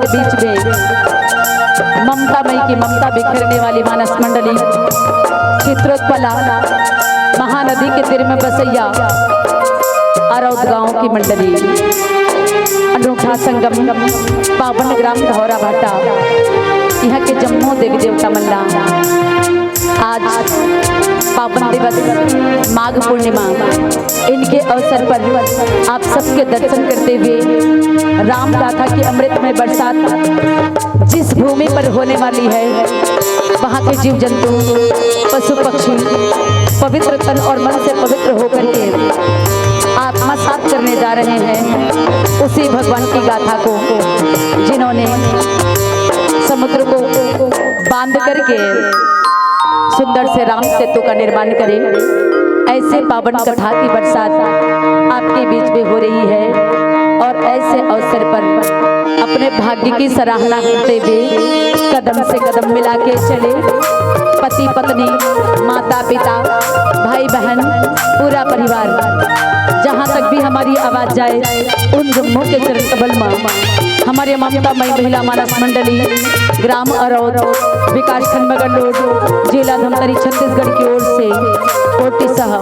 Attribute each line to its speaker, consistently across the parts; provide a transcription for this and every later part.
Speaker 1: बीच में ममता मई की ममता बिखरने वाली मानस मंडली, चित्रोत्पला महानदी के तीर में बसैया अरौद गांव की मंडली, अनूठा संगम पावन ग्राम धौरा भाटा, यहाँ के जम्मू देवी देवता मल्ला। आज पावन दिवस माघ पूर्णिमा, इनके अवसर पर आप सबके दर्शन करते हुए राम गाथा की अमृतमय बरसात जिस भूमि पर होने वाली है, वहाँ के जीव जंतु पशु पक्षी पवित्र तन और मन से पवित्र होकर के आत्मसात करने जा रहे हैं उसी भगवान की गाथा को, जिन्होंने समुद्र को बांध करके सुंदर से राम सेतु का निर्माण करे। ऐसे पावन कथा की बरसात आपके बीच में हो रही है और ऐसे अवसर पर अपने भाग्य की सराहना करते हुए कदम से कदम मिला के चले पति पत्नी माता पिता भाई बहन पूरा परिवार, जहाँ तक भी हमारी आवाज जाए उन जम्मू के चरण कमल में हमारे ममता मई महिला मानस मंडली ग्राम अरौद विकास खंड मगरलोड जिला धमतरी छत्तीसगढ़ की ओर से कोटि सह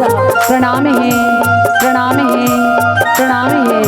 Speaker 1: प्रणाम है, प्रणाम है, प्रणाम है।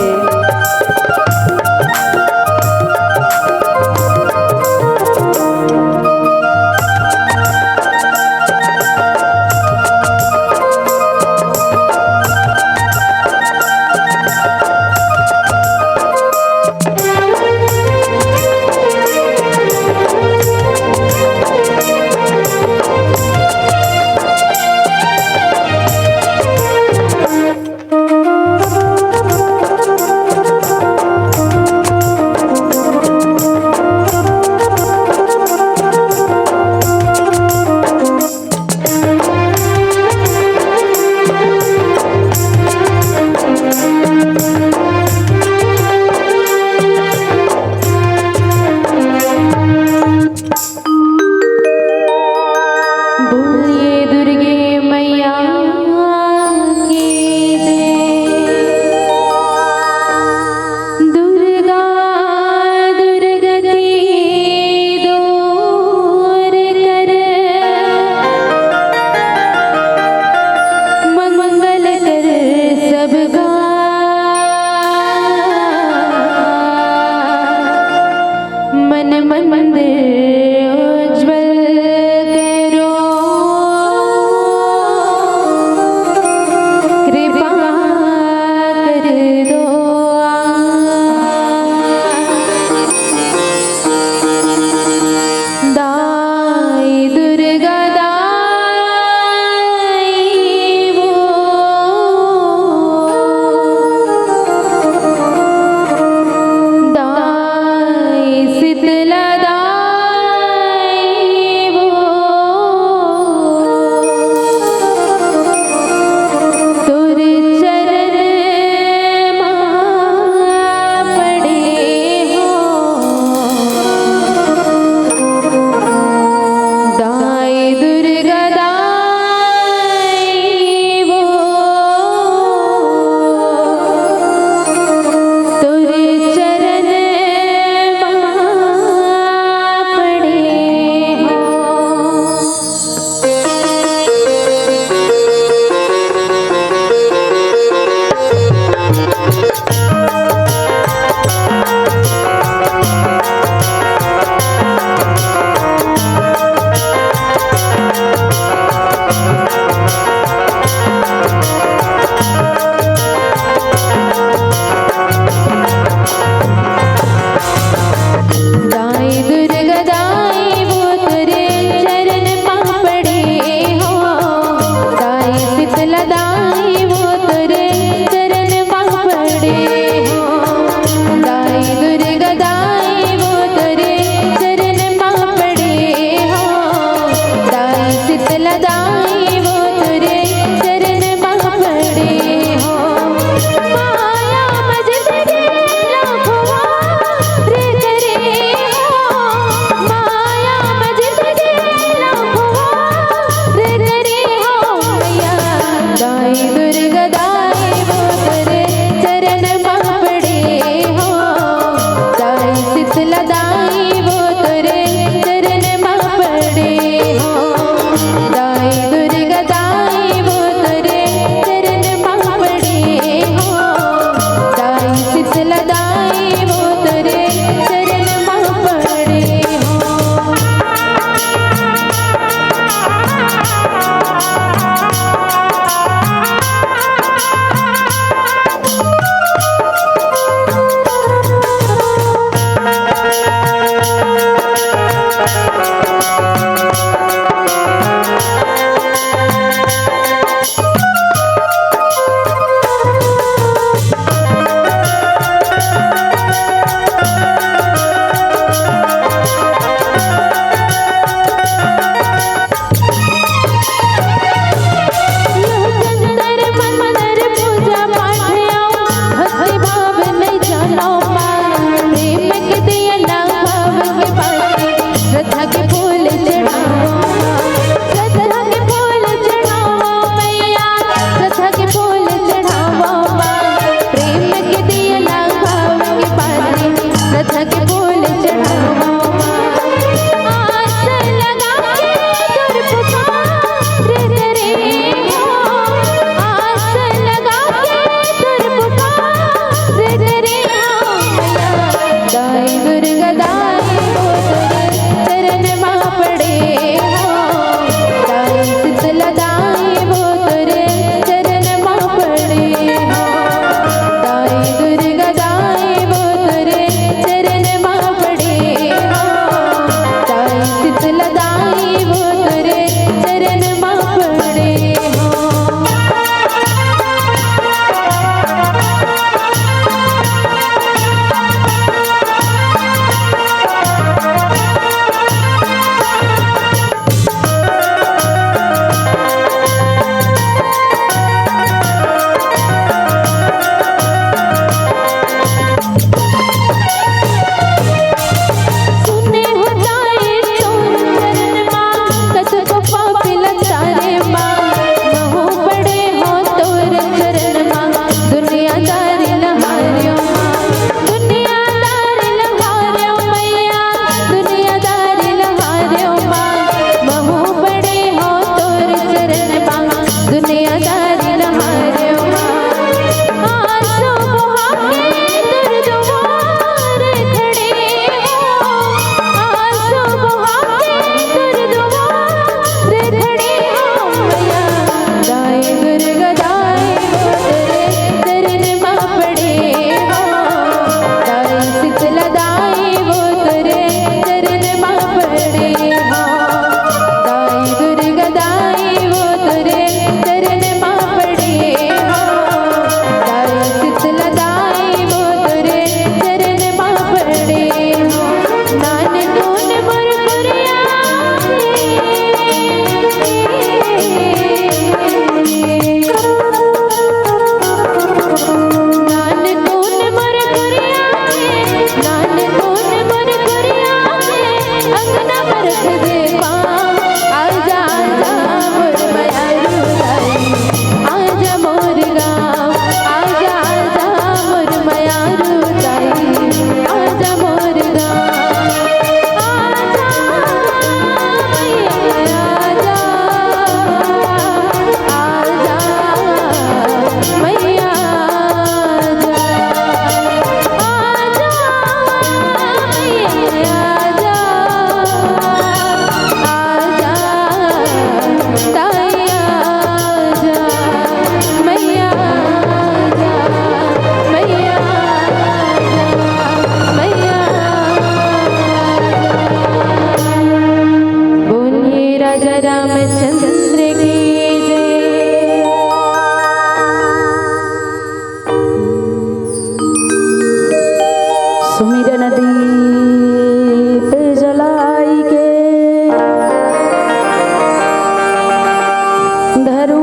Speaker 1: धरू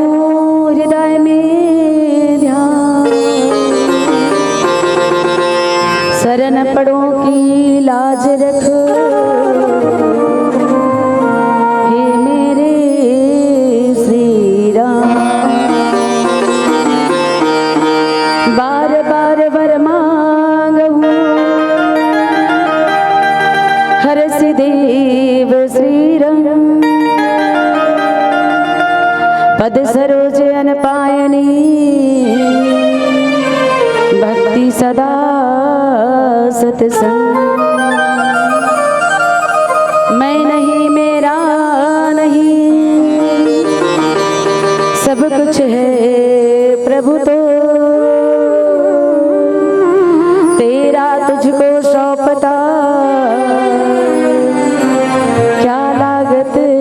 Speaker 1: हृदय में ध्यान, शरण पड़ो की लाज रख, हे मेरे श्री राम। बार बार वर मांगहूँ हरस देव श्री राम, पद सरोज अनपायनी, भक्ति सदा सत्संग। मैं नहीं मेरा नहीं, सब कुछ है प्रभु तो तेरा, तुझको सौंपता क्या लागत है।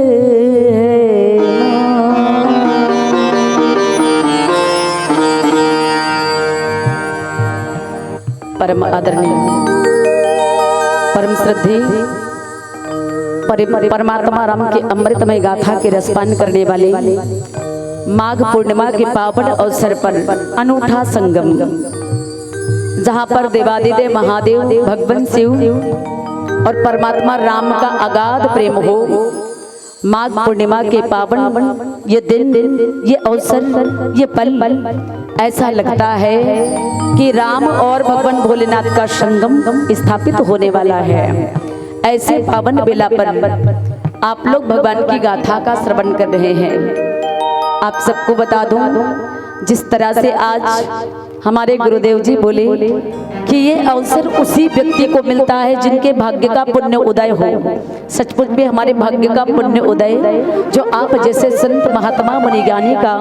Speaker 1: परम आदरणीय, परम श्रद्धेय, परमात्मा राम के अमृतमय गाथा के रसपान करने वाले माघ पूर्णिमा के पावन अवसर पर अनूठा संगम, जहाँ पर देवादिदेव महादेव भगवान शिव और परमात्मा राम का अगाध प्रेम हो। माघ पूर्णिमा के पावन ये दिन, ये अवसर, ये पल ऐसा लगता है कि राम और भगवान भोलेनाथ का संगम स्थापित होने वाला है। ऐसे पावन बेला पर आप लोग भगवान की गाथा का श्रवण कर रहे हैं। आप सबको बता दूं, जिस तरह से आज हमारे गुरुदेव जी बोले कि ये अवसर उसी व्यक्ति को मिलता है जिनके भाग्य का पुण्य उदय हो। सचमुच में हमारे भाग्य का पुण्य उदय, जो आप जैसे संत महात्मा मुनि ज्ञानी का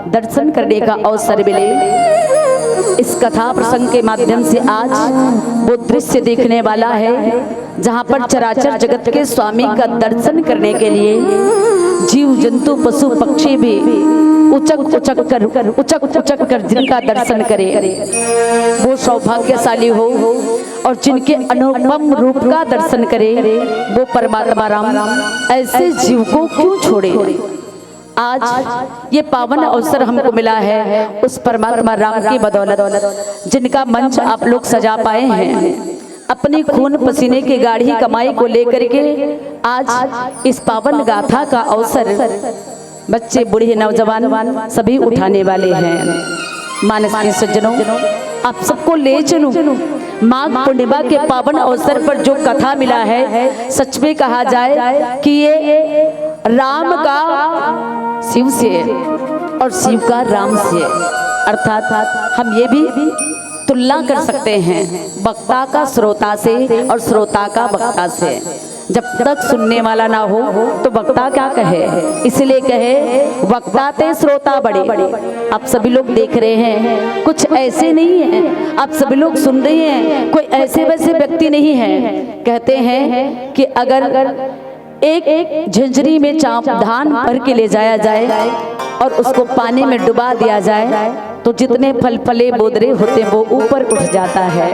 Speaker 1: दर्शन करने का अवसर मिले। इस कथा प्रसंग के माध्यम से आज वो दृश्य देखने वाला है जहाँ पर चराचर जगत के स्वामी का दर्शन करने के लिए जीव जंतु पशु पक्षी भी उचक उचक कर जिनका दर्शन करे, वो सौभाग्यशाली हो। और जिनके अनुपम रूप का दर्शन करे, वो परमात्मा राम ऐसे जीव को क्यों छोड़े। आज ये पावन अवसर हमको मिला है उस परमात्मा राम की बदौलत, जिनका मंच आप लोग सजा पाए हैं। अपनी खून पसीने की गाढ़ी कमाई को लेकर के आज इस पावन गाथा का अवसर बच्चे बूढ़े नौजवान सभी उठाने वाले हैं। मानस के सज्जनों, आप सबको ले चलूं माघ पूर्णिमा के पावन अवसर पर जो कथा मिला है, सच में कहा जाए कि ये राम का शिव से और शिव का राम से, अर्थात हम ये भी तुलना कर सकते हैं वक्ता का श्रोता से और श्रोता का वक्ता से। जब तक सुनने वाला ना हो तो वक्ता क्या कहे, इसलिए कहे वक्ता ते श्रोता बड़े। आप सभी लोग देख रहे हैं, कुछ ऐसे नहीं है, आप सभी लोग सुन रहे हैं, कोई ऐसे वैसे व्यक्ति नहीं है। कहते हैं कि अगर एक झंझरी में चाप धान भर के ले जाया जाए और उसको पानी में डुबा दिया जाए तो जितने फल फले बोदरे होते हैं वो ऊपर उठ जाता है।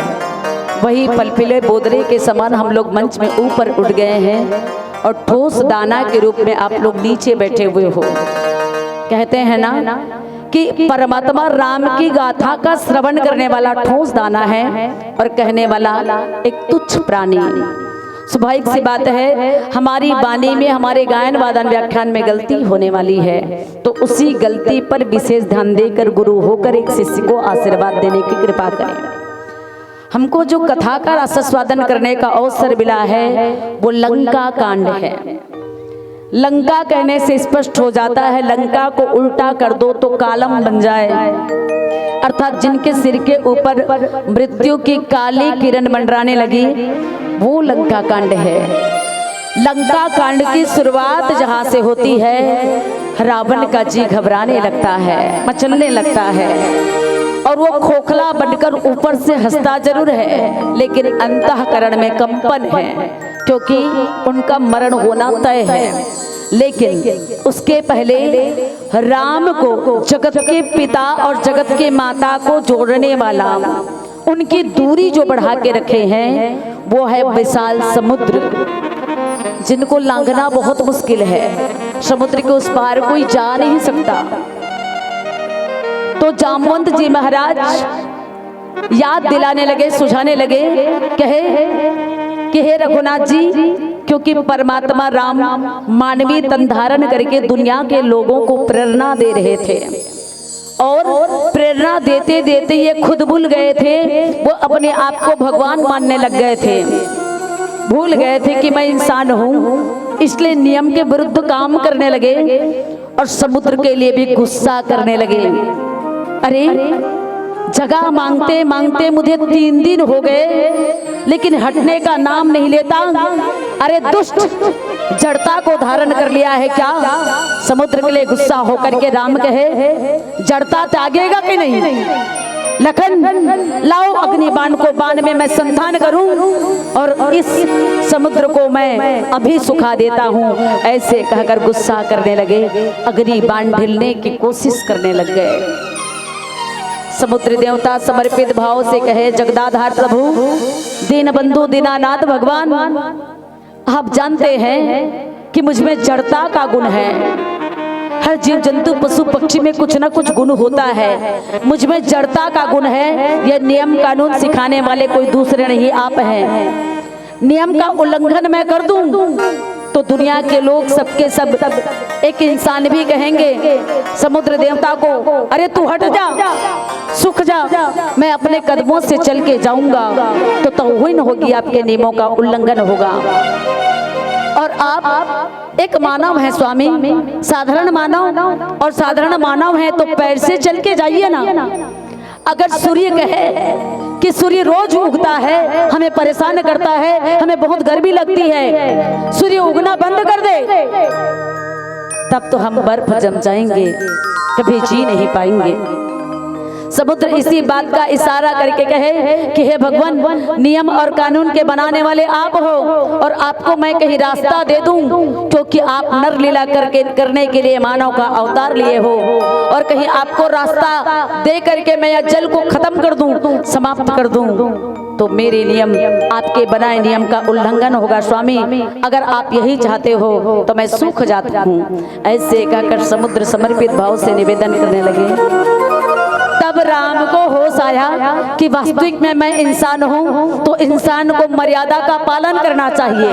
Speaker 1: वही फल फले बोदरे के समान हम लोग मंच में ऊपर उठ गए हैं और ठोस दाना के रूप में आप लोग नीचे बैठे हुए हो। कहते हैं ना कि परमात्मा राम की गाथा का श्रवण करने वाला ठोस दाना है और कहने वाला एक तुच्छ प्राणी। स्वाभाविक सी बात है, हमारी वाणी में, हमारे गायन वादन व्याख्यान में गलती होने वाली है, तो उसी गलती पर विशेष ध्यान देकर गुरु होकर एक शिष्य को आशीर्वाद देने की कृपा करें। हमको जो कथा का रसास्वादन करने का अवसर मिला है वो लंका कांड है। लंका कहने से स्पष्ट हो जाता है, लंका को उल्टा कर दो तो कालम बन जाए, अर्थात जिनके सिर के ऊपर मृत्यु की काली किरण मंडराने लगी वो लंका कांड है। लंका कांड की शुरुआत जहाँ से होती है, रावण का जी घबराने लगता है, मचलने लगता है और वो खोखला बनकर ऊपर से हंसता जरूर है लेकिन अंतःकरण में कंपन है, क्योंकि उनका मरण होना तय है। लेकिन उसके पहले राम को जगत के पिता और जगत के माता को जोड़ने वाला, उनकी दूरी जो बढ़ा के रखे हैं वो है विशाल समुद्र, जिनको लांघना बहुत मुश्किल है। समुद्र के उस पार कोई जा नहीं सकता। तो जामवंत जी महाराज याद दिलाने लगे, सुझाने लगे, कहे कि हे रघुनाथ जी, क्योंकि परमात्मा राम मानवीय तन धारण करके दुनिया के लोगों को प्रेरणा दे रहे थे और प्रेरणा देते देते ये खुद भूल गए थे, वो अपने आप को भगवान मानने लग गए थे, भूल गए थे कि मैं इंसान हूँ, इसलिए नियम के विरुद्ध काम करने लगे और समुद्र के लिए भी गुस्सा करने लगे। अरे जगह मांगते मांगते मुझे 3 दिन हो गए, लेकिन हटने का नाम नहीं लेता। अरे दुष्ट, जड़ता को धारण कर लिया है क्या? समुद्र के लिए गुस्सा होकर के राम कहे, जड़ता त्यागेगा कि नहीं? लखन लाओ अग्नि बाण को, बाण में मैं संधान करूं और इस समुद्र को मैं अभी सुखा देता हूं। ऐसे कहकर गुस्सा करने लगे, अग्नि बाण ढिलने की कोशिश करने लग गए। समुद्र देवता समर्पित भाव से कहे, जगदाधार प्रभु, दीन बंधु दीनानाथ भगवान, आप जानते हैं कि मुझ में जड़ता का गुण है। हर जीव जंतु पशु पक्षी में कुछ ना कुछ गुण होता है, मुझ में जड़ता का गुण है। यह नियम कानून सिखाने वाले कोई दूसरे नहीं, आप हैं। नियम का उल्लंघन मैं कर दूं तो दुनिया के लोग सबके सब एक इंसान भी कहेंगे समुद्र देवता को, अरे तू हट जा, सुख जा, मैं अपने कदमों से चल के जाऊंगा, तो तौहीन होगी, आपके नियमों का उल्लंघन होगा। और आप एक मानव है स्वामी, साधारण मानव, और साधारण मानव है तो पैर से चल के जाइए ना। अगर सूर्य कहे कि सूर्य रोज उगता है, हमें परेशान करता है, हमें बहुत गर्मी लगती है, सूर्य उगना बंद कर दे, तब तो हम बर्फ जम जाएंगे, कभी जी नहीं पाएंगे। समुद्र इसी बात का इशारा करके कहे कि हे भगवान, नियम और कानून के बनाने वाले आप हो और आपको मैं कहीं रास्ता दे दूं, क्योंकि आप नर लीला करने के लिए मानव का अवतार लिए हो, और कहीं आपको रास्ता दे करके मैं यह जल को खत्म कर दूं, समाप्त कर दूं, तो मेरे नियम, आपके बनाए नियम का उल्लंघन होगा। स्वामी, अगर आप यही चाहते हो तो मैं सूख जाता हूँ। ऐसे कहकर समुद्र समर्पित भाव से निवेदन करने लगे। तब राम को होश आया कि वास्तविक में मैं इंसान हूँ, तो इंसान को मर्यादा का पालन करना चाहिए,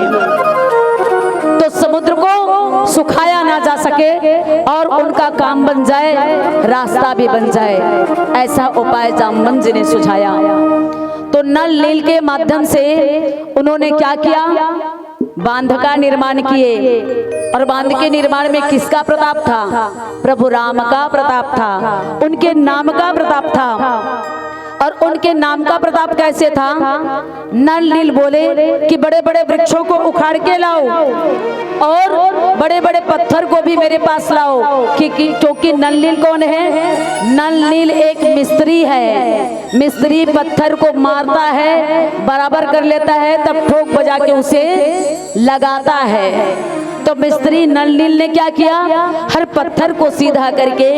Speaker 1: तो समुद्र को सुखाया ना जा सके और उनका काम बन जाए, रास्ता भी बन जाए। ऐसा उपाय जामवंत जी ने सुझाया। तो नल नील के माध्यम से उन्होंने क्या किया? बांध का निर्माण किए, और बांध के निर्माण में किसका प्रताप था? प्रभु राम का प्रताप था, उनके नाम का प्रताप था। और उनके नाम का प्रताप कैसे था? नल नील बोले कि बड़े बड़े वृक्षों को उखाड़ के लाओ और बड़े बड़े पत्थर को भी मेरे पास लाओ, क्योंकि नल नील कौन है? नल नील एक मिस्त्री है। मिस्त्री पत्थर को मारता है, बराबर कर लेता है, तब ठोक बजा के उसे लगाता है। तो मिस्त्री नल नील ने क्या किया? हर पत्थर को सीधा करके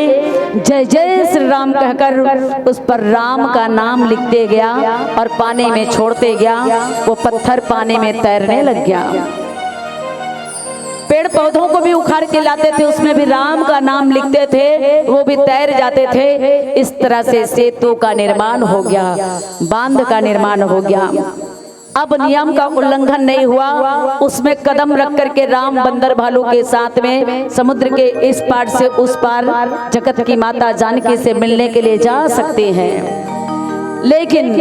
Speaker 1: जय जय श्री राम कहकर उस पर राम का नाम लिखते गया और पानी में छोड़ते गया। वो पत्थर पानी में तैरने लग गया। पेड़ पौधों को भी उखाड़ के लाते थे, उसमें भी राम का नाम लिखते थे, वो भी तैर जाते थे। इस तरह से सेतु का निर्माण हो गया, बांध का निर्माण हो गया। अब नियम का उल्लंघन नहीं हुआ, उसमें कदम रख करके राम बंदर भालू के साथ में समुद्र के इस पार से उस पार जगत की माता जानकी से मिलने के लिए जा सकते हैं। लेकिन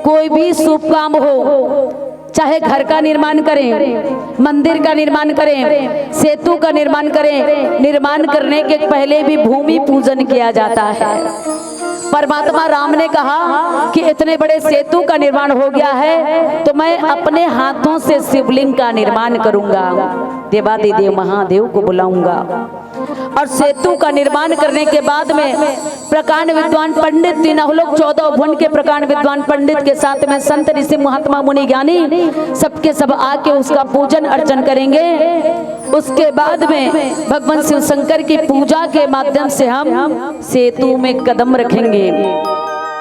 Speaker 1: कोई भी शुभ काम हो, चाहे घर का निर्माण करें, मंदिर का निर्माण करें, सेतु का निर्माण करें, निर्माण करने के पहले भी भूमि पूजन किया जाता है। परमात्मा राम ने कहा कि इतने बड़े सेतु का निर्माण हो गया है तो मैं अपने हाथों से शिवलिंग का निर्माण करूंगा, देवादिदेव महादेव को बुलाऊंगा। और सेतु का निर्माण करने के बाद में प्रकांड विद्वान पंडित, तीनों लोग 14 भुवन के प्रकांड विद्वान पंडित के साथ में संत ऋषि महात्मा मुनि ज्ञानी सबके सब आके उसका पूजन अर्चन करेंगे। उसके बाद में भगवान शिव शंकर की पूजा के माध्यम से हम सेतु में कदम रखेंगे।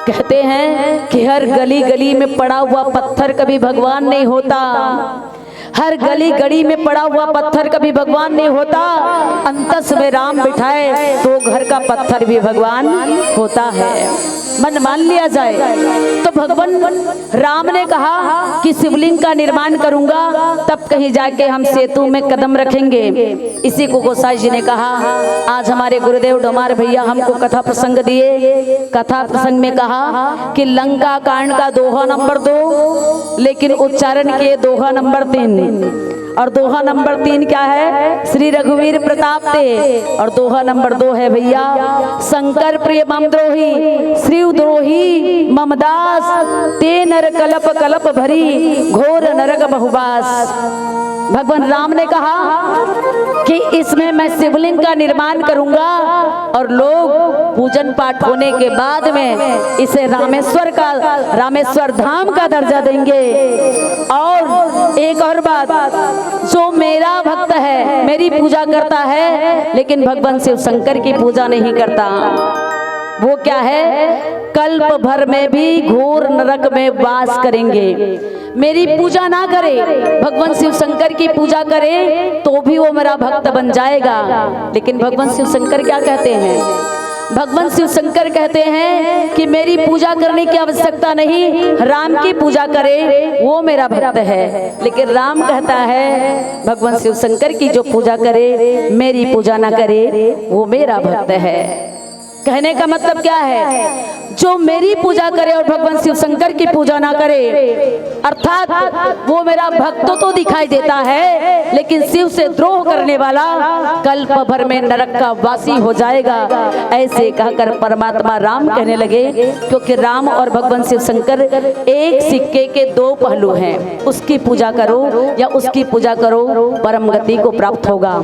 Speaker 1: कहते हैं कि हर गली गली में पड़ा हुआ पत्थर कभी भगवान नहीं होता, हर गली गली में पड़ा हुआ पत्थर कभी भगवान नहीं होता, अंतस में राम बिठाए तो घर का पत्थर भी भगवान होता है। मन मान लिया जाए तो भगवान राम ने कहा कि शिवलिंग का निर्माण करूंगा, तब कहीं जाके हम सेतु में कदम रखेंगे। इसी को गोसाई जी ने कहा, आज हमारे गुरुदेव डोमार भैया हमको कथा प्रसंग दिए। कथा प्रसंग में कहा कि लंका कांड का दोहा नंबर 2, लेकिन उच्चारण किए दोहा नंबर 3। और दोहा नंबर 3 क्या है? श्री रघुवीर प्रताप ते। और दोहा नंबर 2 है भैया, शंकर प्रिय मम द्रोही श्री द्रोही ममदास, ते नर कलप कलप भरी घोर नरक बहुबास। भगवान राम ने कहा कि इसमें मैं शिवलिंग का निर्माण करूंगा और लोग पूजन पाठ होने के बाद में इसे रामेश्वर धाम का दर्जा देंगे। और एक और बात, जो मेरा भक्त है, मेरी पूजा करता है, लेकिन भगवान शिव शंकर की पूजा नहीं करता, वो क्या है? कल्प भर में भी घोर नरक में वास करेंगे। मेरी पूजा ना करे, भगवान शिव शंकर की पूजा करे तो भी वो मेरा भक्त बन जाएगा। लेकिन भगवान शिव शंकर क्या कहते हैं? भगवान शिव शंकर कहते हैं कि मेरी पूजा करने की आवश्यकता नहीं, राम की पूजा करे वो मेरा भक्त है। लेकिन राम कहता है भगवान शिव शंकर की जो पूजा करे, मेरी पूजा ना करे, वो मेरा भक्त है। कहने का मतलब क्या है? जो मेरी पूजा करे और भगवान शिव शंकर की पूजा ना करे, अर्थात वो मेरा भक्त तो दिखाई देता है, लेकिन शिव से द्रोह करने वाला कल्प भर में नरक का वासी हो जाएगा। ऐसे कहकर परमात्मा राम कहने लगे, क्योंकि राम और भगवान शिव शंकर एक सिक्के के 2 पहलू हैं। उसकी पूजा करो या उसकी पूजा करो, परम गति को प्राप्त होगा।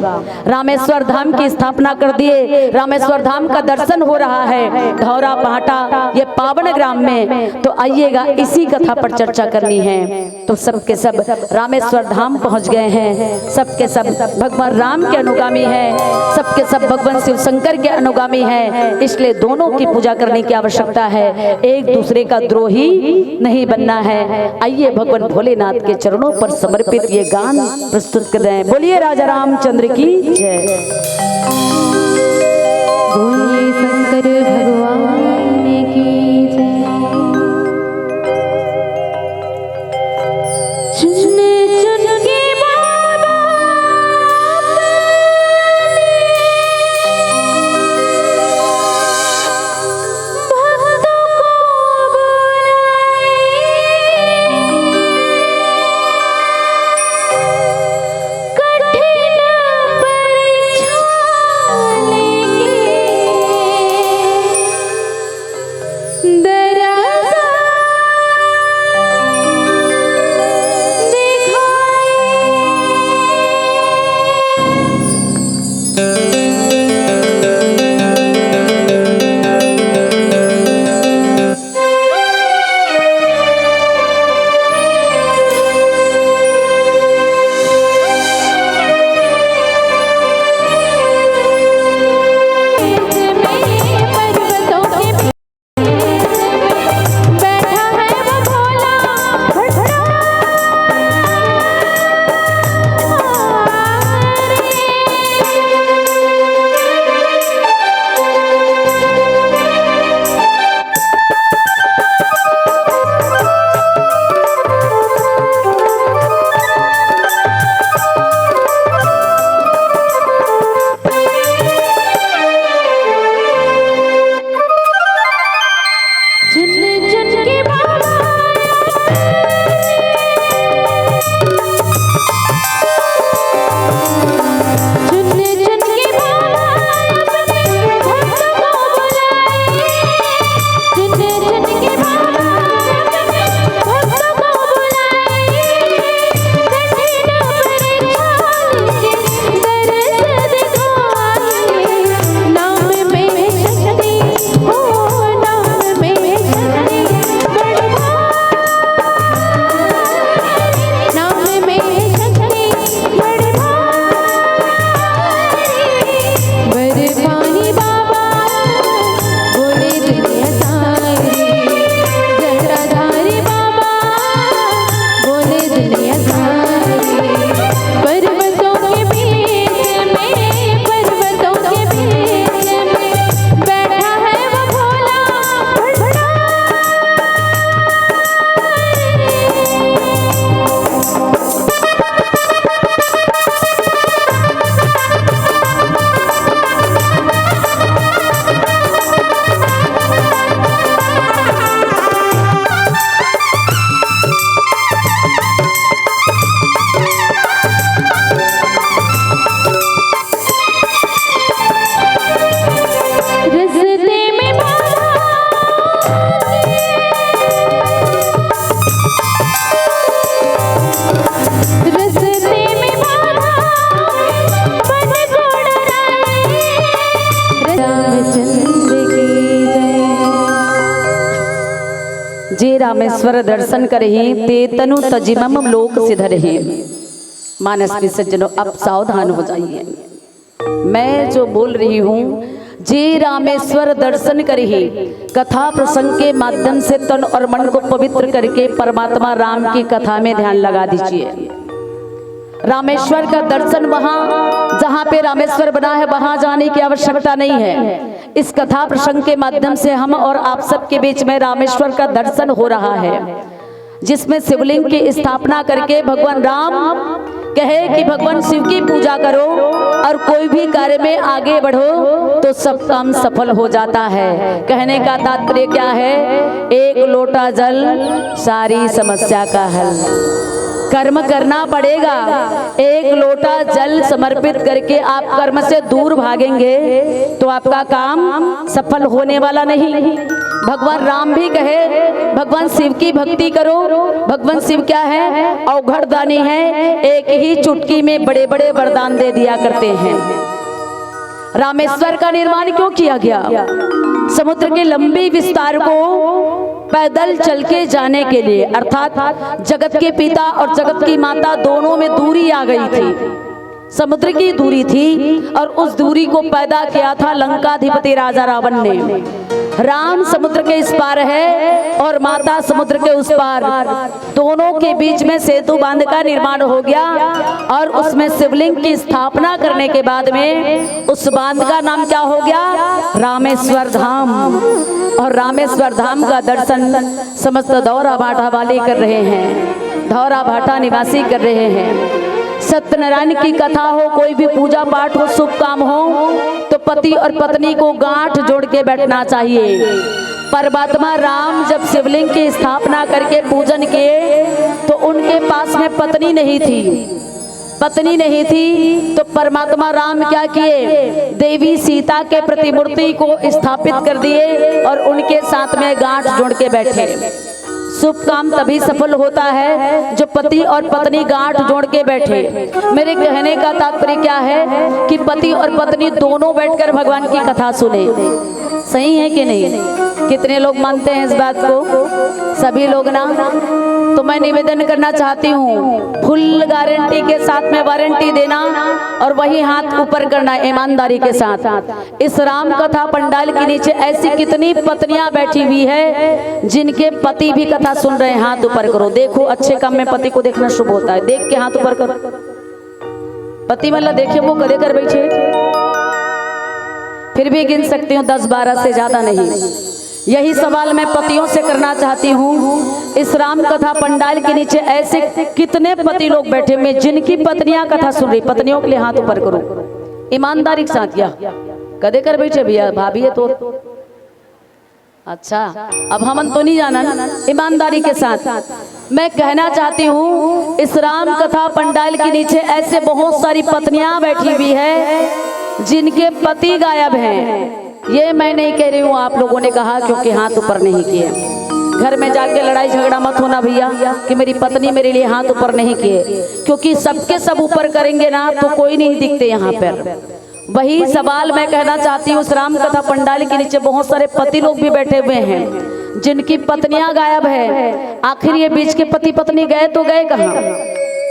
Speaker 1: रामेश्वर धाम की स्थापना कर दिए, रामेश्वर धाम का दर्शन हो रहा है धौरा पहाटा ये पावन ग्राम में। तो आइएगा, इसी कथा पर चर्चा करनी है। तो सबके सब रामेश्वर धाम पहुंच गए हैं, सबके सब भगवान राम के अनुगामी हैं, सबके सब भगवान शिव शंकर के अनुगामी हैं। इसलिए दोनों की पूजा करने की आवश्यकता है, एक दूसरे का द्रोही नहीं बनना है। आइए भगवान भोलेनाथ के चरणों पर समर्पित ये गान प्रस्तुत कर रहे हैं। बोलिए राजा रामचंद्र की जय। बोलिए शंकर भगवान की जय। चुन चुन के बाबा भक्तों को बुलाए, कठिन परीक्षा लेके रामेश्वर दर्शन करही ते तनु तजिमम लोक सिधरही। मानस के सज्जनों, अब सावधान हो जाइए। मैं जो बोल रही हूँ, जे रामेश्वर दर्शन करही, कथा प्रसंग के माध्यम से तन और मन को पवित्र करके परमात्मा राम की कथा में ध्यान लगा दीजिए। रामेश्वर का दर्शन वहाँ जहाँ पे रामेश्वर बना है वहाँ जाने की आवश्यकता नहीं है। इस कथा प्रसंग के माध्यम से हम और आप सबके बीच में रामेश्वर का दर्शन हो रहा है, जिसमें शिवलिंग की स्थापना करके भगवान राम कहे कि भगवान शिव की पूजा करो और कोई भी कार्य में आगे बढ़ो तो सब काम सफल हो जाता है। कहने का तात्पर्य क्या है? एक लोटा जल सारी समस्या का हल। कर्म करना पड़ेगा। एक लोटा जल समर्पित करके आप कर्म से दूर भागेंगे तो आपका काम सफल होने वाला नहीं। भगवान राम भी कहे भगवान शिव की भक्ति करो। भगवान शिव क्या है? अवघड़ दानी है, एक ही चुटकी में बड़े बड़े वरदान दे दिया करते हैं। रामेश्वर का निर्माण क्यों किया गया? समुद्र के लंबे विस्तार को पैदल चल के जाने के लिए, अर्थात जगत के पिता और जगत की माता दोनों में दूरी आ गई थी। समुद्र की दूरी थी और उस दूरी को पैदा किया था लंकाधिपति राजा रावण ने। राम समुद्र के इस पार है और माता समुद्र के उस पार, दोनों के बीच में सेतु बांध का निर्माण हो गया और उसमें शिवलिंग की स्थापना करने के बाद में उस बांध का नाम क्या हो गया? रामेश्वर धाम। और रामेश्वर धाम का दर्शन समस्त धौरा भाटा वाले कर रहे हैं, धौरा भाटा निवासी कर रहे हैं। सत्यनारायण की कथा हो, कोई भी पूजा पाठ हो, शुभ काम हो तो पति और पत्नी को गांठ जोड़ के बैठना चाहिए। परमात्मा राम जब शिवलिंग की स्थापना करके पूजन किए तो उनके पास में पत्नी नहीं थी। पत्नी नहीं थी तो परमात्मा राम क्या किए? देवी सीता के प्रतिमूर्ति को स्थापित कर दिए और उनके साथ में गांठ जोड़ के बैठे। शुभ काम तभी सफल होता है जो पति और पत्नी गांठ जोड़ के बैठे। मेरे कहने का तात्पर्य क्या है कि पति और पत्नी दोनों बैठकर भगवान की कथा सुने। सही है कि नहीं? कितने लोग मानते हैं इस बात को? सभी लोग ना? तो मैं निवेदन करना चाहती हूँ, फुल गारंटी के साथ में वारंटी देना और वही हाथ ऊपर करना ईमानदारी के साथ। इस राम कथा पंडाल के नीचे ऐसी कितनी पत्नियां बैठी हुई है जिनके पति भी कथा सुन रहे हैं? हाथ ऊपर करो। देखो, अच्छे काम में पति को देखना शुभ होता है। देख के हाथ ऊपर करो। पति मतलब देखे वो कदे कर बैठे, फिर भी गिन सकती हूँ 10-12 से ज्यादा नहीं। यही सवाल मैं पतियों से करना चाहती हूँ। इस राम कथा पंडाल के नीचे ऐसे कितने पति लोग बैठे हुए जिनकी पत्नियां कथा सुन रही? पत्नियों के लिए हाथ ऊपर करो ईमानदारी के साथ। क्या कदे कर बैठे भैया? भाभी है तो अच्छा, अब हम तो नहीं जाना। ईमानदारी के साथ मैं कहना चाहती हूँ, इस राम कथा पंडाल के नीचे ऐसे बहुत सारी पत्नियां बैठी हुई है जिनके पति गायब हैं। ये मैं नहीं कह रही हूँ, आप लोगों ने कहा क्योंकि हाथ ऊपर नहीं किए। घर में जाके लड़ाई झगड़ा मत होना भैया कि मेरी पत्नी मेरे लिए हाथ ऊपर नहीं किए, क्योंकि सबके सब ऊपर करेंगे ना तो कोई नहीं दिखते यहाँ पर। वही सवाल मैं कहना चाहती हूँ, राम कथा पंडाल के नीचे बहुत सारे पति लोग भी बैठे हुए हैं जिनकी पत्नियां गायब है। आखिर ये बीच के पति पत्नी गए तो गए कहाँ?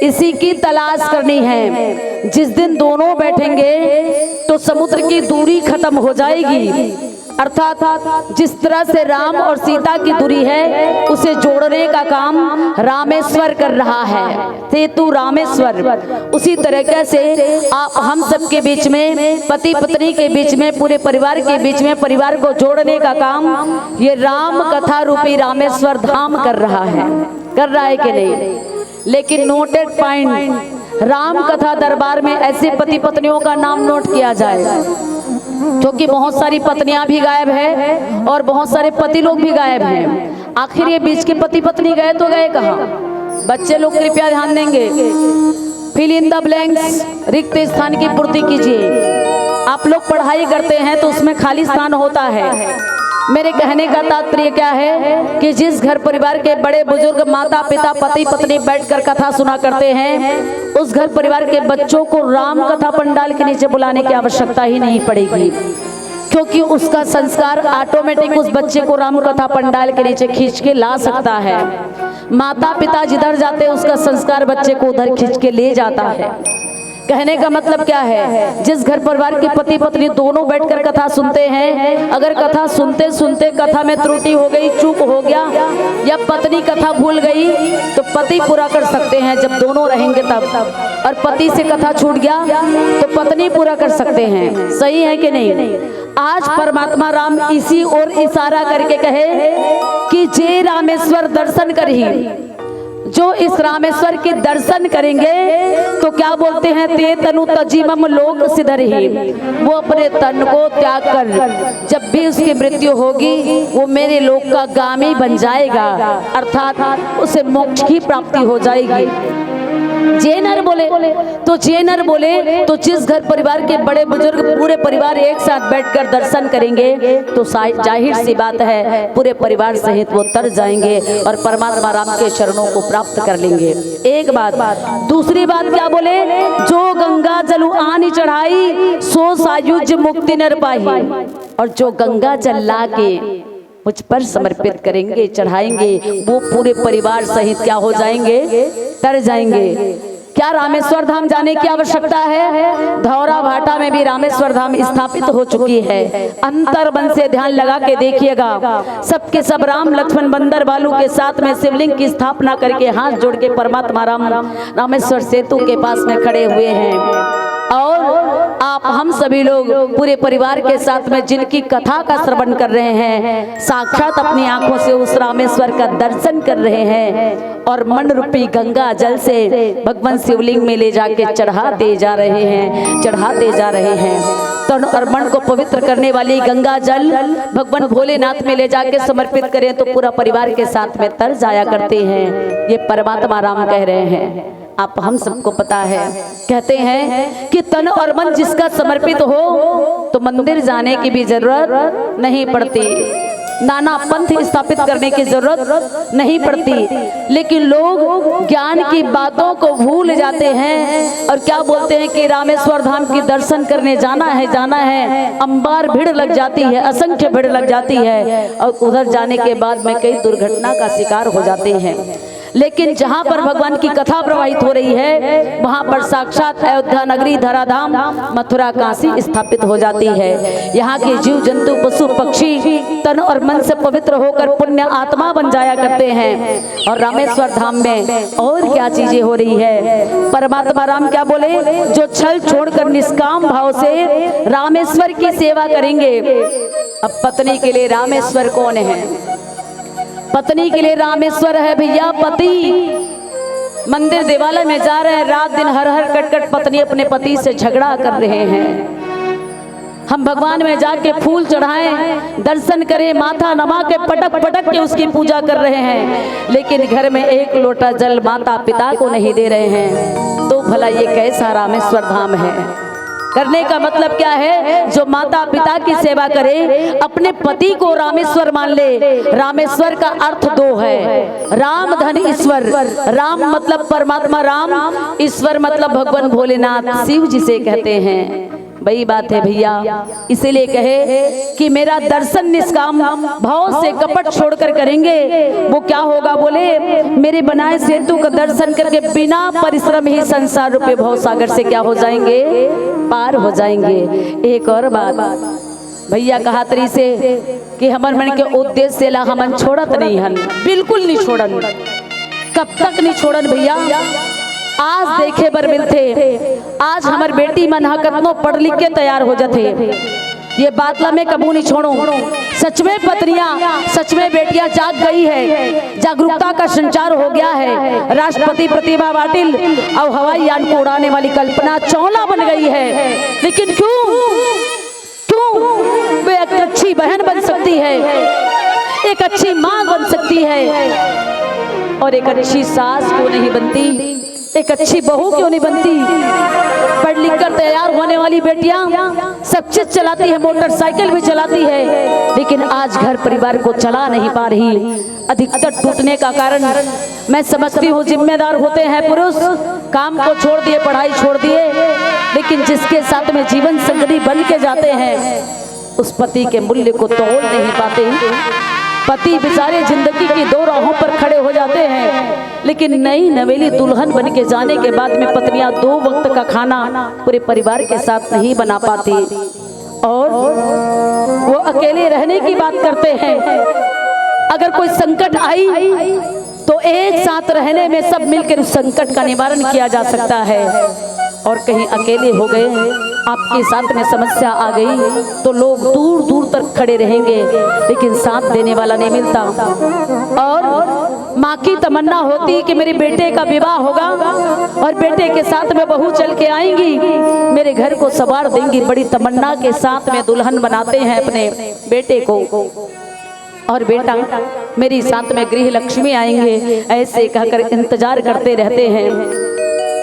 Speaker 1: इसी की तलाश करनी है। जिस दिन दोनों बैठेंगे तो समुद्र की दूरी खत्म हो जाएगी। अर्थात जिस तरह से राम और सीता की दूरी है उसे जोड़ने का काम रामेश्वर कर रहा है, सेतु रामेश्वर। उसी तरीके से हम सबके बीच में, पति पत्नी के बीच में, पूरे परिवार के बीच में परिवार को जोड़ने का काम ये राम कथा रूपी रामेश्वर धाम कर रहा है। कर रहा है कि नहीं? लेकिन नोटेड पॉइंट, राम कथा दरबार में ऐसे पति पत्नियों का नाम नोट किया जाए, क्योंकि बहुत सारी पत्नियां भी गायब है और बहुत सारे पति लोग भी गायब हैं। आखिर ये बीच के पति पत्नी गए तो गए कहाँ? बच्चे लोग कृपया ध्यान देंगे। फिल इन द ब्लैंक्स, रिक्त स्थान की पूर्ति कीजिए। आप लोग पढ़ाई करते हैं तो उसमें खाली स्थान होता है। मेरे कहने का तात्पर्य क्या है कि जिस घर परिवार के बड़े बुजुर्ग माता पिता पति पत्नी बैठकर कथा सुना करते हैं, उस घर परिवार के बच्चों को राम कथा पंडाल के नीचे बुलाने की आवश्यकता ही नहीं पड़ेगी। क्योंकि उसका संस्कार ऑटोमेटिक उस बच्चे को राम कथा पंडाल के नीचे खींच के ला सकता है। माता पिता जिधर जाते हैं उसका संस्कार बच्चे को उधर खींच के ले जाता है। कहने का मतलब क्या है, जिस घर परिवार के पति पत्नी दोनों बैठकर कथा सुनते हैं, अगर कथा सुनते सुनते कथा में त्रुटि हो गई, चूक हो गया या पत्नी कथा भूल गई तो पति पूरा कर सकते हैं जब दोनों रहेंगे तब, और पति से कथा छूट गया तो पत्नी पूरा कर सकते हैं। सही है कि नहीं? आज परमात्मा राम इसी ओर इशारा करके कहे कि जे रामेश्वर दर्शन करही, जो इस रामेश्वर के दर्शन करेंगे तो क्या बोलते हैं, ते तनु तजीमम लोक सिधरही, वो अपने तन को त्याग कर जब भी उसकी मृत्यु होगी वो मेरे लोक का गामी बन जाएगा, अर्थात उसे मोक्ष की प्राप्ति हो जाएगी। जेनर बोले तो जिस घर परिवार के बड़े बुजुर्ग पूरे परिवार एक साथ बैठकर दर्शन करेंगे तो जाहिर सी बात है पूरे परिवार सहित वो तर जाएंगे और परमात्मा राम के चरणों को प्राप्त कर लेंगे। एक बात। दूसरी बात क्या बोले, जो गंगा जल आनी चढ़ाई सो सायुज मुक्ति नर पाही, और जो गंगा जल ला के मुझ पर समर्पित करेंगे, चढ़ाएंगे, वो पूरे परिवार सहित क्या हो जाएंगे, तर जाएंगे। क्या रामेश्वर धाम जाने की आवश्यकता है? धौरा भाटा में भी रामेश्वर धाम स्थापित हो चुकी है। अंतर मन से ध्यान लगा के देखिएगा, सबके सब राम लक्ष्मण बंदर बालू के साथ में शिवलिंग की स्थापना करके हाथ जोड़ के परमात्मा राम रामेश्वर सेतु के पास में खड़े हुए हैं, और आप हम सभी लोग पूरे परिवार के साथ में जिनकी कथा का श्रवण कर रहे हैं, साक्षात अपनी आंखों से उस रामेश्वर का दर्शन कर रहे हैं और मन रूपी गंगा जल से भगवान शिवलिंग में ले जाके चढ़ाते जा रहे हैं। तन और मन को पवित्र करने वाली गंगा जल भगवान भोलेनाथ में ले जाके समर्पित करें तो पूरा परिवार के साथ में तर जाया करते हैं। ये परमात्मा राम कह रहे हैं। आप हम सबको पता है, कहते हैं कि तन और मन जिसका समर्पित हो तो मंदिर जाने की भी जरूरत नहीं पड़ती, नाना पंथ स्थापित करने की जरूरत नहीं पड़ती, लेकिन लोग ज्ञान की बातों को भूल जाते हैं और क्या बोलते हैं कि रामेश्वर धाम की दर्शन करने जाना है, अंबार भीड़ लग जाती है, असंख्य भीड़ लग जाती है और उधर जाने के बाद में कई दुर्घटना का शिकार हो जाते हैं। लेकिन जहाँ पर भगवान की कथा प्रवाहित हो रही है वहाँ पर साक्षात अयोध्या नगरी, धराधाम, मथुरा, काशी स्थापित हो जाती है। यहाँ के जीव जंतु पशु पक्षी तन और मन से पवित्र होकर पुण्य आत्मा बन जाया करते हैं। और रामेश्वर धाम में और क्या चीजें हो रही है, परमात्मा राम क्या बोले, जो छल छोड़कर निष्काम भाव से रामेश्वर की सेवा करेंगे। अब पत्नी के लिए रामेश्वर कौन है? पत्नी के लिए रामेश्वर है भैया पति। मंदिर देवालय में जा रहे हैं, रात दिन हर हर कट कट पत्नी अपने पति से झगड़ा कर रहे हैं। हम भगवान में जाके फूल चढ़ाएं, दर्शन करें, माथा नमा के पटक पटक के उसकी पूजा कर रहे हैं, लेकिन घर में एक लोटा जल माता पिता को नहीं दे रहे हैं। तो भला ये कैसा रामेश्वर धाम है? करने का मतलब क्या है, जो माता पिता की सेवा करे, अपने पति को रामेश्वर मान ले। रामेश्वर का अर्थ दो है, राम धन ईश्वर। राम मतलब परमात्मा राम, ईश्वर मतलब भगवान भोलेनाथ शिव जिसे कहते हैं। वही बात है भैया, इसीलिए कहे कि मेरा दर्शन निष्काम भाव से कपट छोड़कर करेंगे, वो क्या होगा बोले, मेरे बनाए सेतु का दर्शन करके बिना परिश्रम ही संसार रूपी भव सागर से क्या हो जाएंगे, पार हो जाएंगे। एक और बात भैया कहा तरी से कि हमर मन के उद्देश्य से ला हमन छोड़त नहीं हन, बिल्कुल नहीं छोड़न। कब तक नहीं छोड़न भैया? आज देखे बर मिलते, आज हमार बेटी मन कतनो पढ़ लिख के तैयार हो जाते, ये बातला में कबू नहीं छोड़ो। सच में पत्नियां, सच में बेटियां जाग गई है, जागरूकता का संचार हो गया है। राष्ट्रपति प्रतिभा पाटिल और हवाई यान को उड़ाने वाली कल्पना चावला बन गई है, लेकिन क्यों वे एक अच्छी बहन बन सकती है, एक अच्छी माँ बन सकती है, और एक अच्छी सास क्यों नहीं बनती, एक अच्छी बहू क्यों नहीं बनती? पढ़ लिख कर तैयार होने वाली बेटियां सब चीज चलाती है, मोटरसाइकिल भी चलाती है, लेकिन आज घर परिवार को चला नहीं पा रही। अधिकतर टूटने का कारण मैं समझती हूँ जिम्मेदार होते हैं पुरुष, काम को छोड़ दिए, पढ़ाई छोड़ दिए, लेकिन जिसके साथ में जीवन संगनी बन के जाते हैं उस पति के मूल्य को तोल नहीं पाते। पति बेचारे जिंदगी की दो राहों पर खड़े हो जाते हैं, लेकिन नई नवेली दुल्हन बन के जाने के बाद में पत्नियां 2 वक्त का खाना पूरे परिवार के साथ नहीं बना पाती और वो अकेले रहने की बात करते हैं। अगर कोई संकट आई तो एक साथ रहने में सब मिलकर उस संकट का निवारण किया जा सकता है। और कहीं अकेले हो गए, आपके साथ में समस्या आ गई तो लोग दूर दूर तक खड़े रहेंगे, लेकिन साथ देने वाला नहीं मिलता। और माँ की तमन्ना होती कि मेरे बेटे का विवाह होगा और बेटे के साथ में बहू चल के आएंगी, मेरे घर को संवार देंगी। बड़ी तमन्ना के साथ में दुल्हन बनाते हैं अपने बेटे को, और बेटा मेरी साथ में गृह लक्ष्मी आएंगे, ऐसे कहकर इंतजार करते रहते हैं।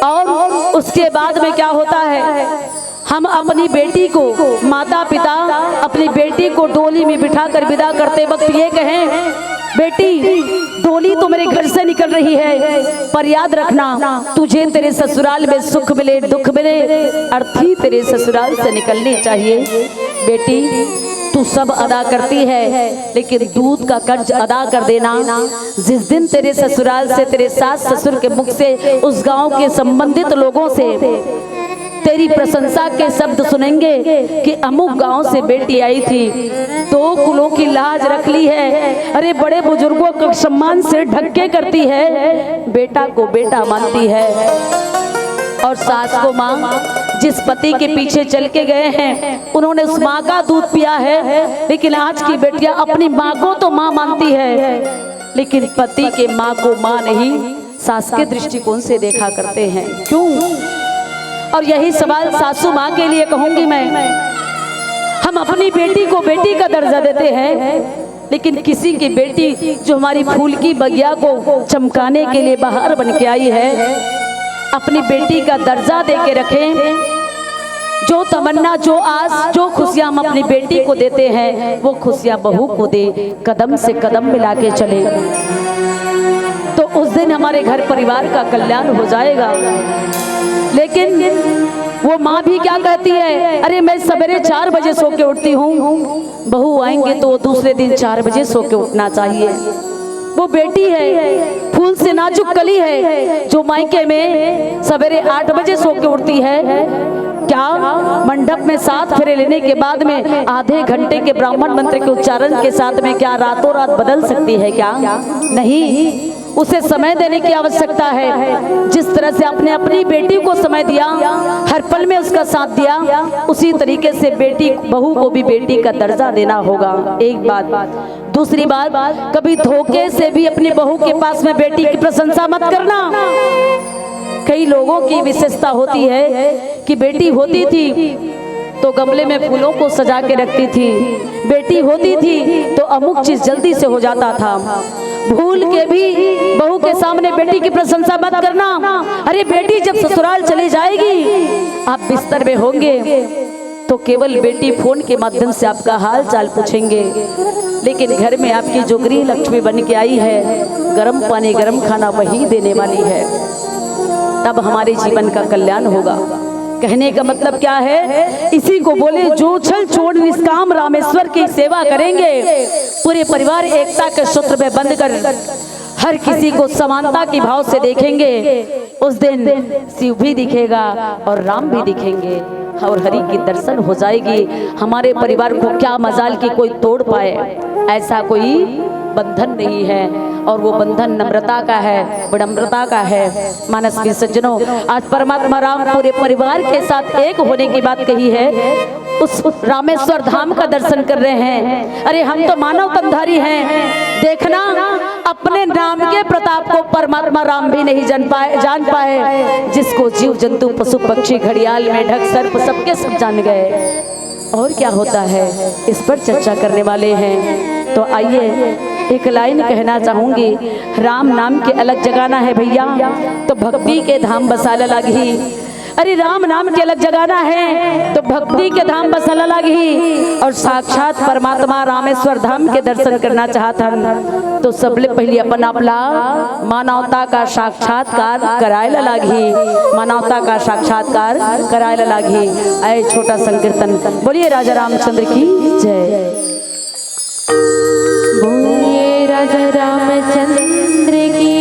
Speaker 1: और उसके बाद में क्या होता है, हम अपनी बेटी को, माता पिता अपनी बेटी को डोली में बिठाकर विदा करते वक्त ये कहें, बेटी डोली तो मेरे घर से निकल रही है, पर याद रखना तुझे तेरे ससुराल में सुख मिले दुख मिले, अर्थी तेरे ससुराल से निकलनी चाहिए। बेटी तू सब अदा करती है, लेकिन दूध का कर्ज अदा कर देना। जिस दिन तेरे ससुराल से, तेरे सास ससुर के मुख से, उस गांव के संबंधित लोगों से तेरी प्रशंसा के शब्द सुनेंगे कि अमुक गांव से बेटी आई थी, 2 कुलों की लाज रख ली है, अरे बड़े बुजुर्गों का सम्मान से ढक के करती है, बेटा को बेटा मानती है। और सास को माँ, जिस पति के पीछे चल के गए हैं उन्होंने उस माँ का दूध पिया है, लेकिन आज की बेटियां अपनी माँ को तो माँ मानती है, लेकिन पति के माँ को माँ नहीं, सास के दृष्टिकोण से देखा करते हैं। क्यों? और यही सवाल सासू माँ के लिए कहूंगी मैं। हम अपनी बेटी को बेटी का दर्जा देते हैं, लेकिन किसी की बेटी जो हमारी फूल की बगिया को चमकाने के लिए बाहर बन के आई है, अपनी बेटी का दर्जा दे के रखें। जो तमन्ना, जो आस, जो खुशियां हम अपनी बेटी को देते हैं, वो खुशियां बहू को दे, कदम से कदम मिला के चले, तो उस दिन हमारे घर परिवार का कल्याण हो जाएगा। लेकिन वो माँ भी क्या कहती है, अरे मैं सवेरे 4 बजे सो के उठती हूँ, बहू आएंगे तो दूसरे दिन 4 बजे सो के उठना चाहिए। वो बेटी है, फूल से नाजुक कली है, जो मायके में सवेरे 8 बजे सो के उठती है। क्या मंडप में 7 फेरे लेने के बाद में आधे घंटे के ब्राह्मण मंत्र के उच्चारण के साथ में क्या रातों रात बदल सकती है? क्या नहीं, उसे समय देने की आवश्यकता है। जिस तरह से आपने अपनी बेटी को समय दिया, हर पल में उसका साथ दिया, उसी तरीके से बेटी बहू को भी बेटी का दर्जा देना होगा। एक बात। दूसरी बात, कभी धोखे से भी अपनी बहू के पास में बेटी की प्रशंसा मत करना। कई लोगों की विशेषता होती है कि बेटी होती थी तो गमले में फूलों को सजा के रखती थी, बेटी होती थी तो अमुक चीज जल्दी से हो जाता था। भूल के भी बहू के सामने बेटी की प्रशंसा मत करना। अरे बेटी जब ससुराल चली जाएगी, आप बिस्तर में होंगे तो केवल बेटी फोन के माध्यम से आपका हाल चाल पूछेंगे, लेकिन घर में आपकी जो गृह लक्ष्मी बन के आई है, गर्म पानी गर्म खाना वही देने वाली है, तब हमारे जीवन का कल्याण होगा। कहने का मतलब क्या है, इसी को बोले जो छल छोड़ निष्काम रामेश्वर की सेवा करेंगे, पूरे परिवार एकता के सूत्र में बंध कर हर किसी को समानता की भाव से देखेंगे, उस दिन शिव भी दिखेगा और राम भी दिखेंगे और हरि की दर्शन हो जाएगी। हमारे परिवार को क्या मजाल की कोई तोड़ पाए, ऐसा कोई बंधन नहीं है, और वो बंधन नम्रता का है, विनम्रता का है। मानस के सज्जनों, आज परमात्मा राम पूरे परिवार के साथ एक होने की बात कही है, उस रामेश्वर धाम का दर्शन कर रहे हैं। अरे हम तो मानव तनधारी हैं, देखना अपने नाम के प्रताप को परमात्मा राम भी नहीं जान पाए, जिसको जीव जंतु पशु पक्षी घड़ियाल में ढक सर्प सबके सब जान गए। और क्या होता है, इस पर चर्चा करने वाले हैं। तो आइए एक लाइन कहना चाहूंगी, राम नाम के अलग जगाना है भैया तो भक्ति के धाम बसाला लागी। अरे राम नाम के अलग जगाना है तो भक्ति के धाम बसाला लागी, और साक्षात परमात्मा रामेश्वर धाम के दर्शन करना चाहता तो सबले पहले अपन अपना मानवता का साक्षात्कार करायला लागी, मानवता का साक्षात्कार करायला लागी। आए छोटा संकीर्तन, बोलिए राजा रामचंद्र की। जय। बोलिए राजा रामचंद्र की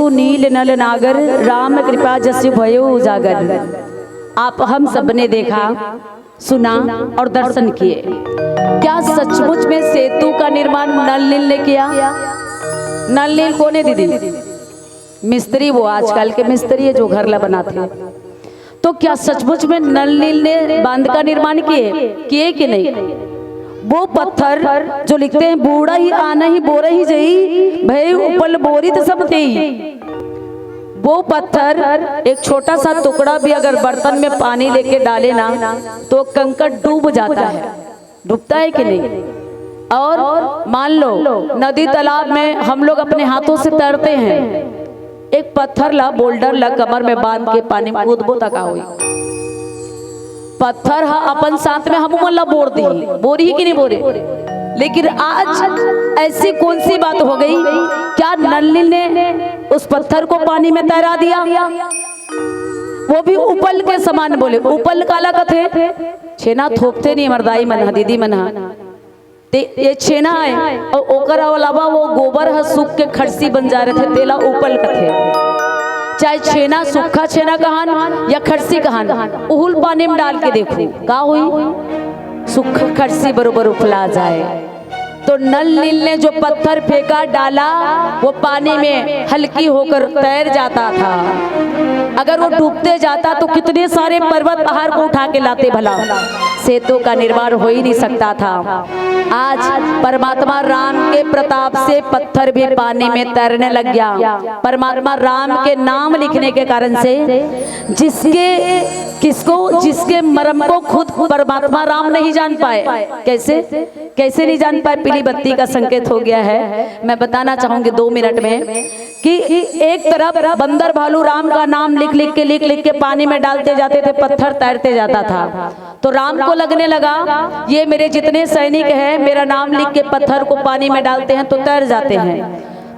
Speaker 1: सिंधु नील नल नागर, राम कृपा जसु भयो उजागर। आप हम सब ने देखा, सुना और दर्शन किए। क्या सचमुच में सेतु का निर्माण नल नील ने किया? नल नील कौन है दीदी? मिस्त्री, वो आजकल के मिस्त्री है जो घर ला बनाते हैं। तो क्या सचमुच में नल नील ने बांध का निर्माण किए कि नहीं? वो पत्थर जो लिखते हैं बूढ़ा ही आना ही बोरा ही जई भई उपल बोरी तो सब देई, वो पत्थर एक छोटा सा टुकड़ा भी अगर बर्तन में पानी लेके डाले ना तो कंकड़ डूब जाता है। डूबता है कि नहीं? और मान लो नदी तालाब में हम लोग अपने हाथों से तैरते हैं, एक पत्थर ला बोल्डर ला कमर में बांध के पानी में कूदबो तक हुई, पत्थर हा अपन साथ में हम ला बोर दी, बोरी ही कि नहीं बोरे। लेकिन आज ऐसी कौन सी बात हो गई, क्या नल नील ने उस पत्थर को पानी में तैरा दिया? वो भी उपल के समान। बोले उपल काला कथे, छेना थोपते नहीं मरदाई मन दीदी मन ते ये छेना है और ओकर अलावा वो गोबर ह सूख के खड़सी बन जा रहे थे, तेला उपल कथे। चाहे छेना सूखा छेना कहान या खड़सी कहान, उहुल पानी में डाल के देखो का हुई, सूखा खड़सी बरोबर उफला जाए। तो नल नील ने जो पत्थर फेंका डाला वो पानी में हल्की होकर तैर जाता था। अगर वो डूबते जाता तो कितने सारे पर्वत पहाड़ को उठा के लाते भला, सेतु का निर्माण हो ही नहीं सकता था। आज परमात्मा राम के प्रताप से पत्थर भी पानी में तैरने लग गया। परमात्मा राम के नाम लिखने के कारण से जिसके मर्म को खुद परमात्मा राम नहीं जान पाए। कैसे नहीं जान पाए? पीली बत्ती का संकेत हो गया है। मैं बताना चाहूंगी 2 मिनट में कि एक तरफ बंदर भालू राम का नाम लिख लिख के पानी में डालते जाते थे, पत्थर तैरते जाता था। तो राम को लगने लगा ये मेरे जितने सैनिक हैं मेरा नाम लिख के पत्थर को पानी में डालते हैं तो तैर जाते हैं,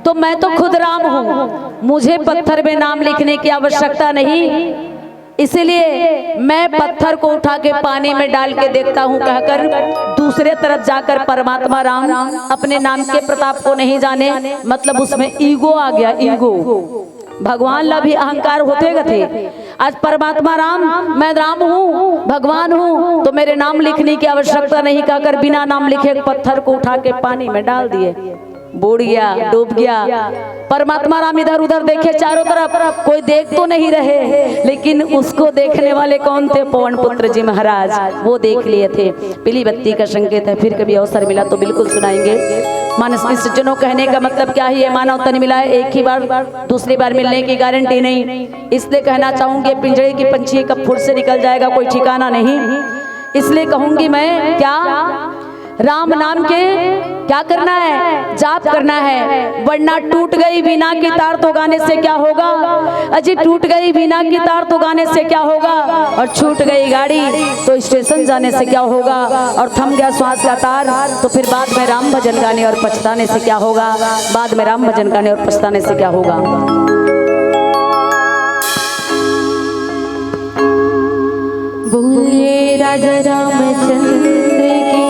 Speaker 1: तो मैं तो खुद राम हूँ, मुझे पत्थर में नाम लिखने की आवश्यकता नहीं, इसलिए मैं पत्थर को उठा के पानी में डाल के देखता हूँ कहकर दूसरे तरफ जाकर परमात्मा राम अपने नाम के प्रताप को नहीं जाने। मतलब उसमें ईगो आ गया, ईगो। भगवान ला भी अहंकार होते गए। आज परमात्मा राम, मैं राम हूँ, भगवान हूँ, तो मेरे नाम लिखने की आवश्यकता नहीं कहकर बिना नाम लिखे पत्थर को उठा के पानी में डाल दिए, बूढ़ गया, डूब गया। परमात्मा राम इधर उधर देखे चारों तरफ, कोई देख तो नहीं रहे, लेकिन उसको देखने वाले कौन थे? पवन पुत्र जी महाराज, वो देख लिए थे। पीली बत्ती का संकेत है, फिर कभी अवसर मिला तो बिल्कुल सुनाएंगे। मानस में सज्जनों, कहने का मतलब क्या है, ये मानव तन मिला है, एक ही बार दूसरी बार मिलने की गारंटी नहीं। इसलिए कहना चाहूंगी पिंजड़े की पंछी कब फुट से निकल जाएगा कोई ठिकाना नहीं। इसलिए कहूंगी मैं, क्या राम नाम के क्या करना है? जाप करना है, वरना टूट गई वीणा की तार तो गाने से क्या होगा? अजी टूट गई वीणा की तार तो गाने से क्या होगा? और छूट गई गाड़ी तो स्टेशन जाने से क्या होगा? और थम गया श्वास का तार तो फिर बाद में राम भजन गाने और पछताने से क्या होगा? बाद में राम भजन गाने और पछताने से क्या होगा? बोलिए राजा रामचंद्र की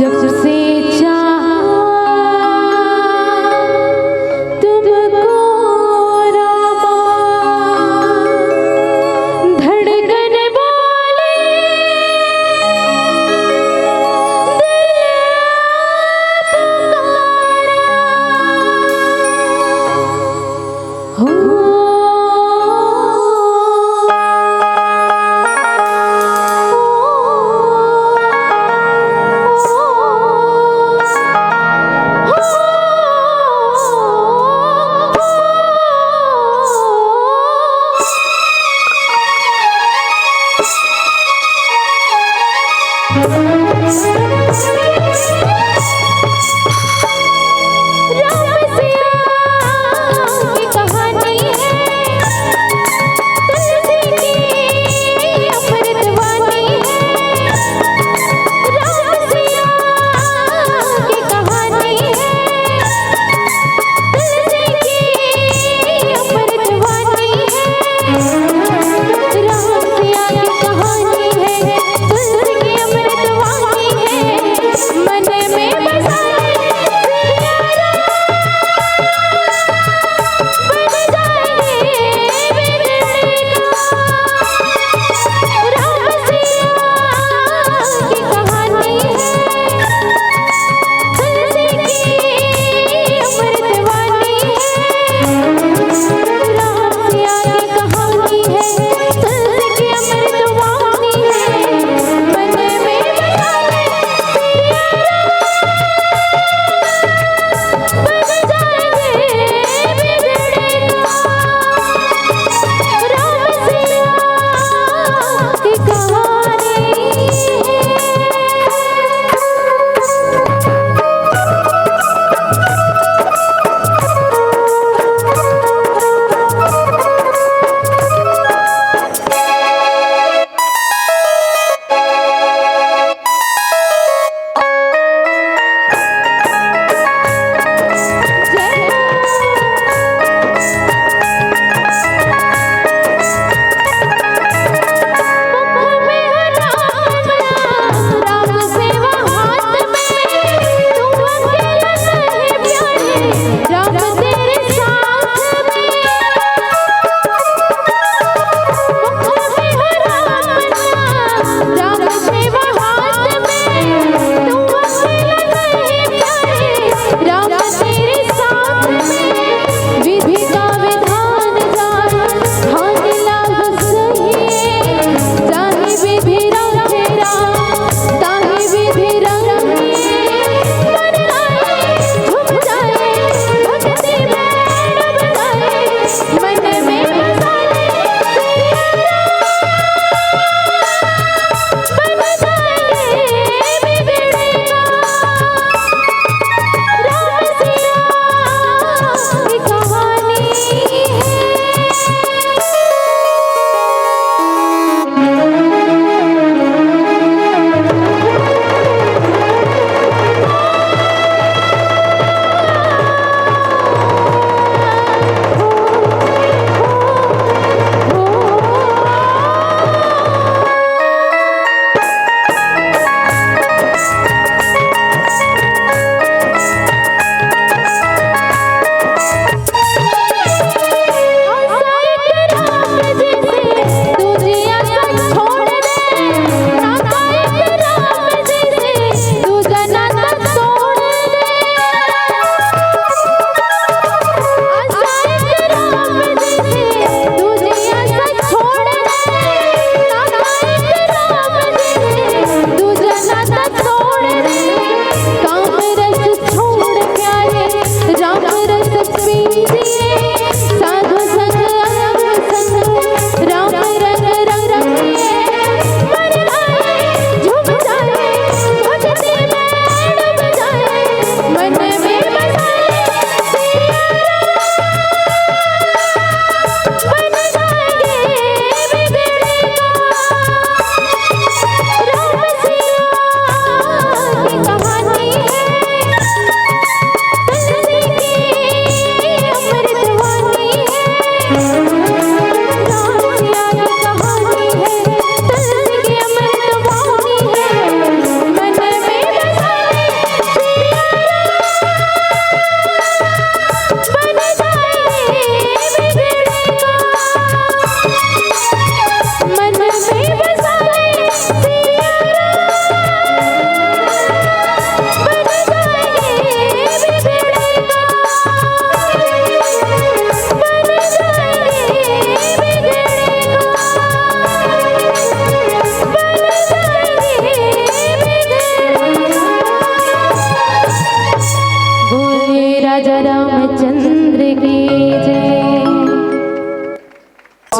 Speaker 1: जब से चाहा तुमको रामा, धड़कन बोले दिल पुकारा हो।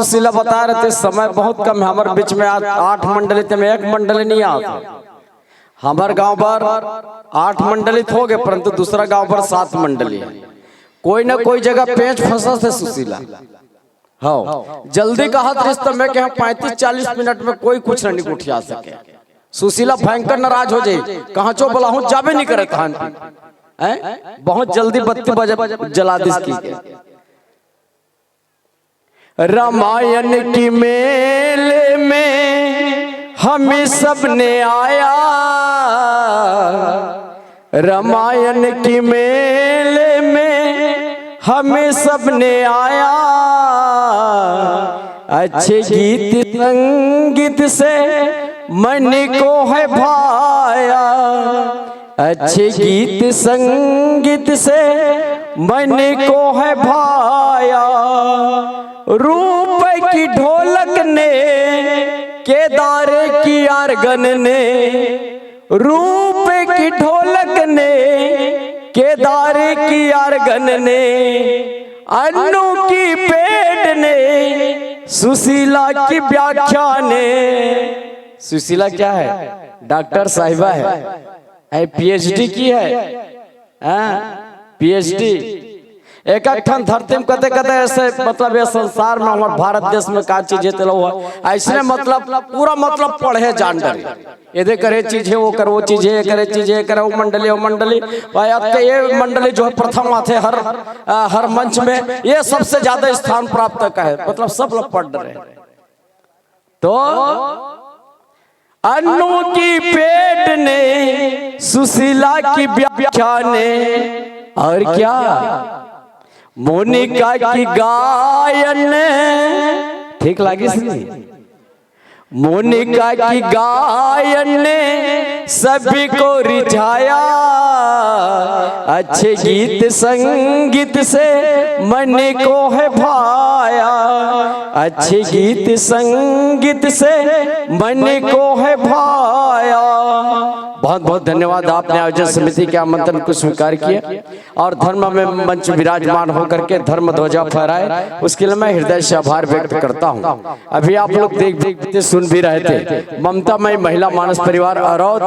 Speaker 2: सुशीला बता रहे थे समय बहुत कम है हमारे बीच में। 8 मंडली थे, में 1 मंडली नहीं आता। हमारे गांव पर 8 मंडलित हो गए, परंतु दूसरा गांव पर 7 मंडली है। कोई ना कोई जगह पेच फंसा थे सुशीला। हाँ, जल्दी का हाथ रिश्ता में 35-40 मिनट में कोई कुछ नहीं उठिया सके। सुशीला भयंकर नाराज हो जाए, कहाँ चो बोला हूँ जाबे नहीं करे थान बहुत जल्दी बत्ती जला दी की। रामायण की मेले में हमें सबने आया, रामायण की मेले में हमें सबने आया। अच्छे गीत संगीत से मन को है भाया, अच्छे गीत संगीत से मन को है भाया। रूप की ढोलक ने केदारे की आरगन ने, रूप की ढोलक ने केदारे की आरगन ने, अन्नू की पेट ने सुशीला की व्याख्या ने। सुशीला क्या है? डॉक्टर साहिबा है, पीएचडी की है, पीएचडी। एक ठन धरती में कते कते ऐसे मतलब ये संसार में हमारे भारत देश में का चीज है ऐसे मतलब पूरा मतलब पढ़े जान डरे। ये करे चीज है, वो कर वो चीज है, करे चीज है, करे वो मंडली ये मंडली जो है प्रथम आते हर मंच में, ये सबसे ज्यादा स्थान प्राप्त का है। मतलब सब लोग पढ़ रहे। तो अन्नू की पेट ने सुशीला की व्याख्या ने, और क्या मोनिका की गायन ने, ठीक लगी मोनिका की गायन ने सभी को रिझाया। अच्छे गीत संगीत से मन को है भाया, अच्छे गीत संगीत से मन को है भाया। बहुत बहुत धन्यवाद, आपने आयोजन समिति के आमंत्रण को स्वीकार किया और धर्म में मंच विराजमान होकर के धर्म ध्वजा फहराए, उसके लिए मैं हृदय से आभार व्यक्त करता हूं। अभी आप लोग देख सुन भी रहे थे ममतामयी महिला मानस परिवार अरौद